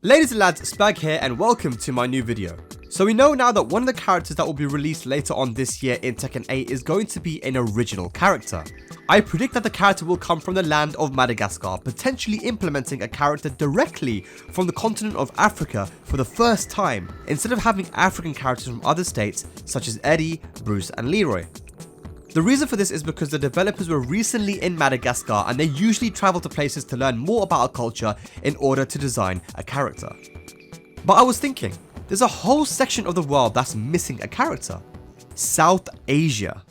Ladies and lads, Spag here and welcome to my new video. So we know now that one of the characters that will be released later on this year in Tekken 8 is going to be an original character. I predict that the character will come from the land of Madagascar, potentially implementing a character directly from the continent of Africa for the first time, instead of having African characters from other states such as Eddie, Bruce and Leroy. The reason for this is because the developers were recently in Madagascar and they usually travel to places to learn more about a culture in order to design a character. But I was thinking, there's a whole section of the world that's missing a character. South Asia.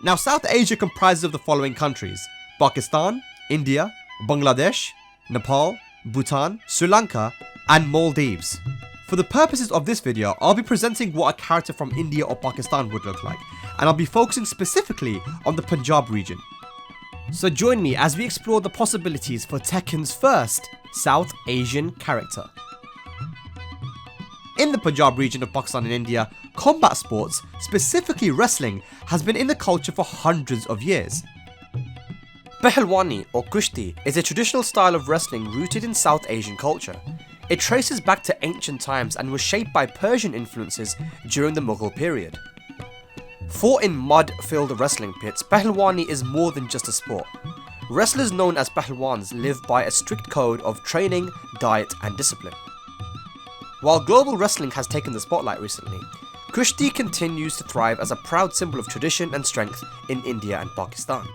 Now South Asia comprises of the following countries: Pakistan, India, Bangladesh, Nepal, Bhutan, Sri Lanka and Maldives. For the purposes of this video, I'll be presenting what a character from India or Pakistan would look like, and I'll be focusing specifically on the Punjab region. So join me as we explore the possibilities for Tekken's first South Asian character. In the Punjab region of Pakistan and India, combat sports, specifically wrestling, has been in the culture for hundreds of years. Pehlwani or Kushti is a traditional style of wrestling rooted in South Asian culture. It traces back to ancient times and was shaped by Persian influences during the Mughal period. Fought in mud-filled wrestling pits, Pehlwani is more than just a sport. Wrestlers known as Pehlwans live by a strict code of training, diet and discipline. While global wrestling has taken the spotlight recently, Kushti continues to thrive as a proud symbol of tradition and strength in India and Pakistan.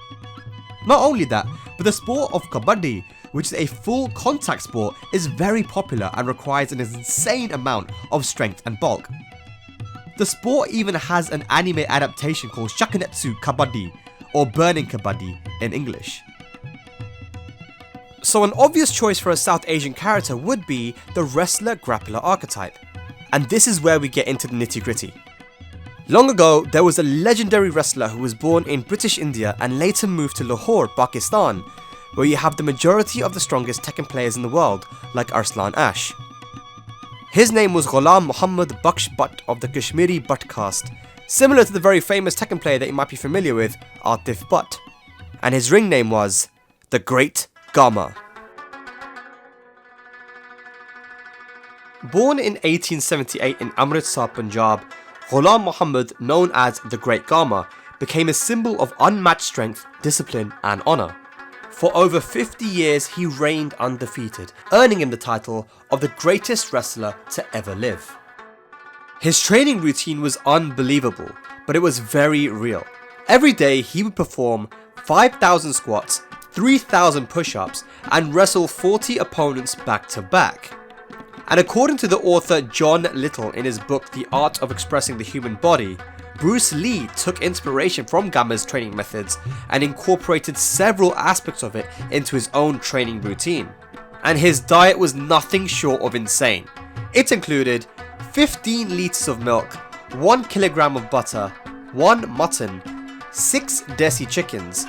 Not only that, but the sport of Kabaddi, which is a full contact sport, is very popular and requires an insane amount of strength and bulk. The sport even has an anime adaptation called Shakunetsu Kabaddi, or Burning Kabaddi in English. So an obvious choice for a South Asian character would be the wrestler-grappler archetype. And this is where we get into the nitty-gritty. Long ago, there was a legendary wrestler who was born in British India and later moved to Lahore, Pakistan, where you have the majority of the strongest Tekken players in the world, like Arslan Ash. His name was Ghulam Muhammad Baksh Butt of the Kashmiri Butt caste, similar to the very famous Tekken player that you might be familiar with, Atif Butt. And his ring name was the Great GMA. Born in 1878 in Amritsar, Punjab, Ghulam Muhammad, known as the Great GMA, became a symbol of unmatched strength, discipline and honour. For over 50 years he reigned undefeated, earning him the title of the greatest wrestler to ever live. His training routine was unbelievable, but it was very real. Every day he would perform 5,000 squats, 3,000 push-ups and wrestle 40 opponents back to back. And according to the author John Little in his book The Art of Expressing the Human Body, Bruce Lee took inspiration from GMA's training methods and incorporated several aspects of it into his own training routine. And his diet was nothing short of insane. It included 15 litres of milk, 1 kilogram of butter, 1 mutton, 6 desi chickens,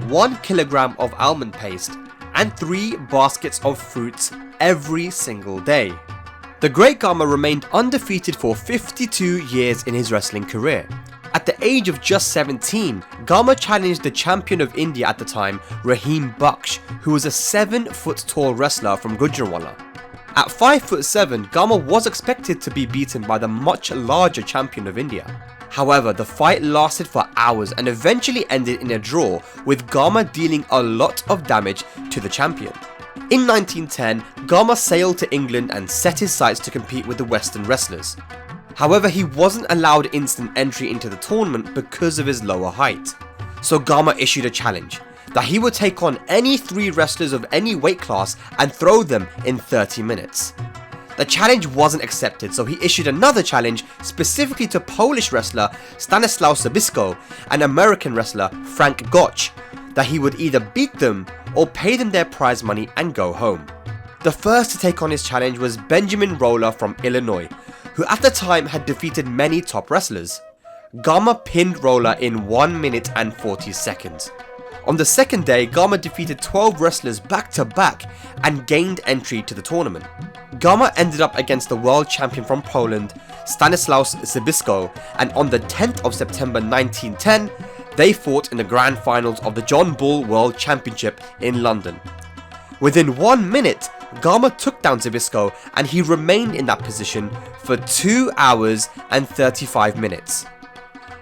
1 kilogram of almond paste, and 3 baskets of fruits every single day. The Great GMA remained undefeated for 52 years in his wrestling career. At the age of just 17, GMA challenged the champion of India at the time, Rahim Baksh, who was a 7-foot tall wrestler from Gujranwala. At 5'7", GMA was expected to be beaten by the much larger champion of India. However, the fight lasted for hours and eventually ended in a draw, with GMA dealing a lot of damage to the champion. In 1910, GMA sailed to England and set his sights to compete with the Western wrestlers. However, he wasn't allowed instant entry into the tournament because of his lower height. So GMA issued a challenge, that he would take on any 3 wrestlers of any weight class and throw them in 30 minutes. The challenge wasn't accepted, so he issued another challenge specifically to Polish wrestler Stanislaus Zabisco and American wrestler Frank Gotch, that he would either beat them or pay them their prize money and go home. The first to take on his challenge was Benjamin Roller from Illinois, who at the time had defeated many top wrestlers. GMA pinned Roller in 1 minute and 40 seconds. On the second day, GMA defeated 12 wrestlers back to back and gained entry to the tournament. GMA ended up against the world champion from Poland, Stanislaus Zabisco, and on the 10th of September 1910, they fought in the grand finals of the John Bull World Championship in London. Within 1 minute, Gama took down Zbyszko and he remained in that position for 2 hours and 35 minutes.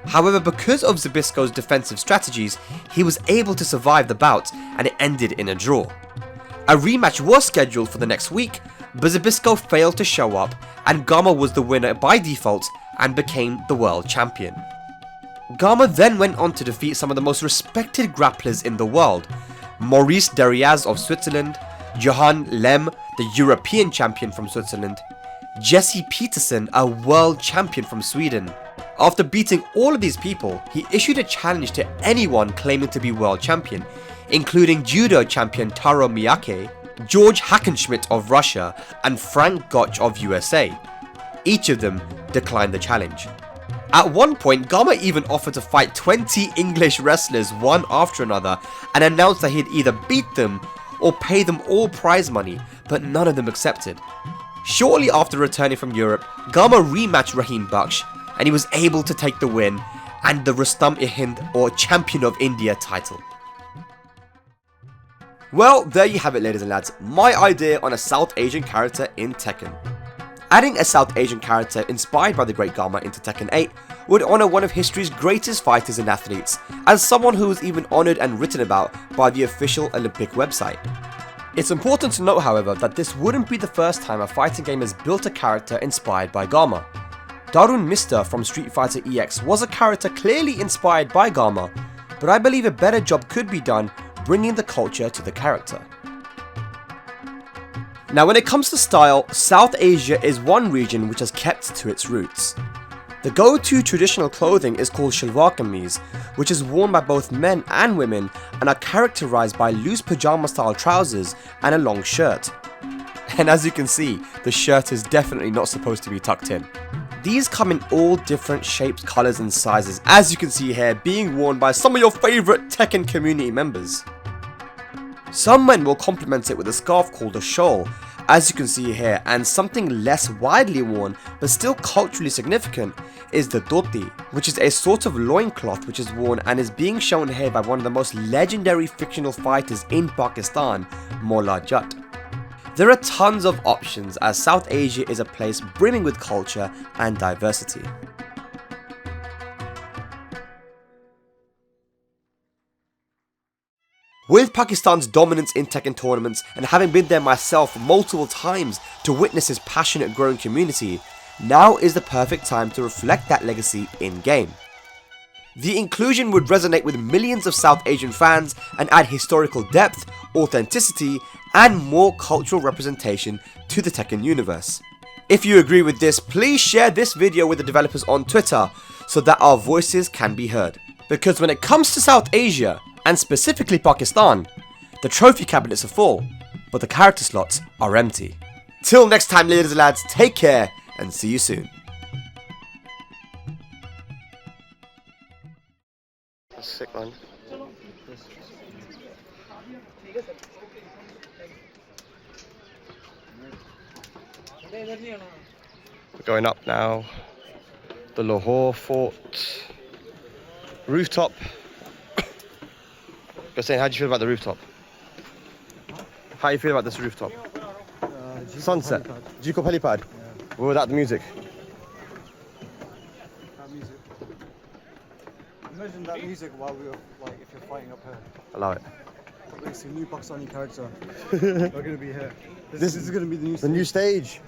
However, because of Zbyszko's defensive strategies, he was able to survive the bout and it ended in a draw. A rematch was scheduled for the next week, but Zbyszko failed to show up and Gama was the winner by default and became the world champion. Gama then went on to defeat some of the most respected grapplers in the world: Maurice Deriaz of Switzerland, Johan Lem, the European champion from Switzerland, Jesse Peterson, a world champion from Sweden. After beating all of these people, he issued a challenge to anyone claiming to be world champion, including judo champion Taro Miyake, George Hackenschmidt of Russia, and Frank Gotch of USA. Each of them declined the challenge. At one point, Gama even offered to fight 20 English wrestlers one after another and announced that he'd either beat them or pay them all prize money, but none of them accepted. Shortly after returning from Europe, Gama rematched Rahim Baksh and he was able to take the win and the Rustam-e-Hind or Champion of India title. Well, there you have it, ladies and lads, my idea on a South Asian character in Tekken. Adding a South Asian character inspired by the Great Gama into Tekken 8 would honour one of history's greatest fighters and athletes, as someone who was even honoured and written about by the official Olympic website. It's important to note, however, that this wouldn't be the first time a fighting game has built a character inspired by Gama. Darun Mister from Street Fighter EX was a character clearly inspired by Gama, but I believe a better job could be done bringing the culture to the character. Now, when it comes to style, South Asia is one region which has kept to its roots. The go-to traditional clothing is called shalwar kameez, which is worn by both men and women and are characterized by loose pajama style trousers and a long shirt. And as you can see, the shirt is definitely not supposed to be tucked in. These come in all different shapes, colours and sizes, as you can see here, being worn by some of your favourite Tekken community members. Some men will complement it with a scarf called a shawl, as you can see here, and something less widely worn but still culturally significant is the dhoti, which is a sort of loincloth which is worn and is being shown here by one of the most legendary fictional fighters in Pakistan, Mola Jat. There are tons of options as South Asia is a place brimming with culture and diversity. With Pakistan's dominance in Tekken tournaments and having been there myself multiple times to witness his passionate growing community, now is the perfect time to reflect that legacy in-game. The inclusion would resonate with millions of South Asian fans and add historical depth, authenticity, and more cultural representation to the Tekken universe. If you agree with this, please share this video with the developers on Twitter so that our voices can be heard. Because when it comes to South Asia, and specifically Pakistan, the trophy cabinets are full, but the character slots are empty. Till next time, ladies and lads, take care and see you soon. That's sick, man. We're going up now. The Lahore Fort rooftop. Hussein, how do you feel about the rooftop? How do you feel about this rooftop? Sunset. Jiko Helipad. Yeah. Without the music. That music. Imagine that music while we were, like, if you're fighting up here. Allow it. It's a new Pakistani character. We're going to be here. This is going to be the new stage. The new stage.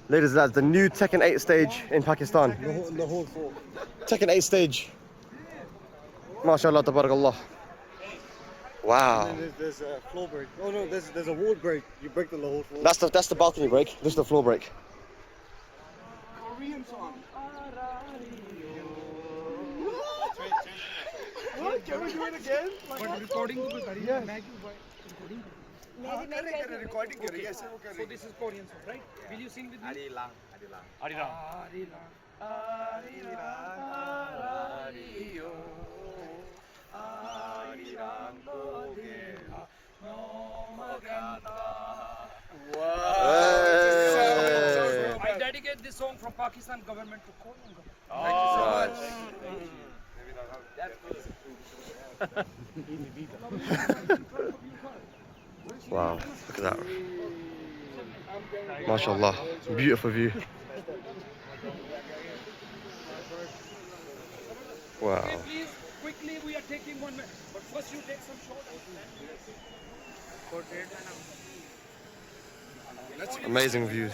Ladies and lads, the new Tekken 8 stage in Pakistan. The whole fort. Tekken 8 stage. MashaAllah, tabarakallah. Wow. And then there's a floor break. Oh no, there's a wall break. You break the whole floor. That's the balcony break. This is the floor break. Korean song. What? Can we do it again? But recording to be very. Yes. Recording. So this is Korean song, right? Will you sing with me? Arilang. I dedicate this song from Pakistan government to Korean government. Oh, Thank you so much. Wow, look at that. MashaAllah, beautiful view. Wow. Please, quickly, we are taking 1 minute. But first you take some short. Amazing views.